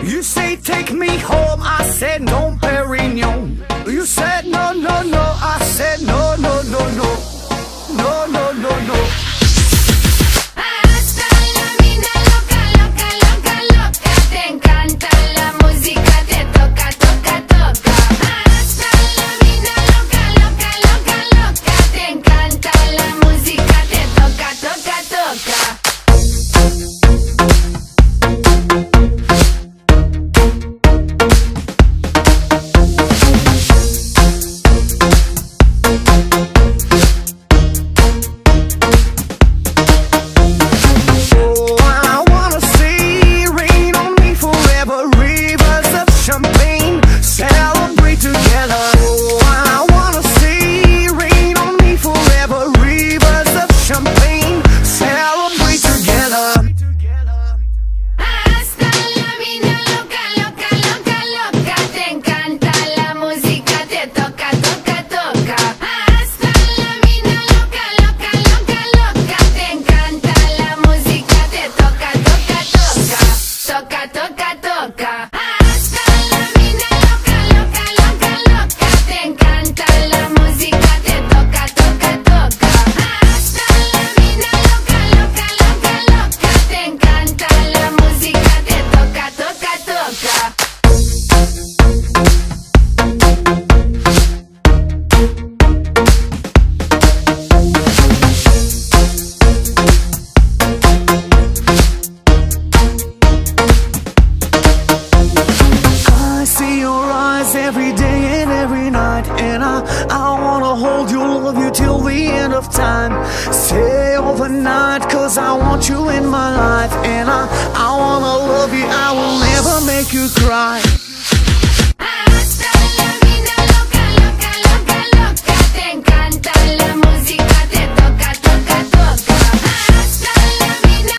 You say take me home, I said no, Perignon. You said no, no, no, I said no, no, no, no. No, no, no, no. Hasta la vida loca, loca, loca, loca. Te encanta la música, te toca, toca, toca. Hasta la vida loca, loca, loca, loca. Te encanta la música, te toca, toca, toca. Every day and every night, and I wanna hold you, love you till the end of time. Stay overnight, cause I want you in my life, and I wanna love you, I will never make you cry.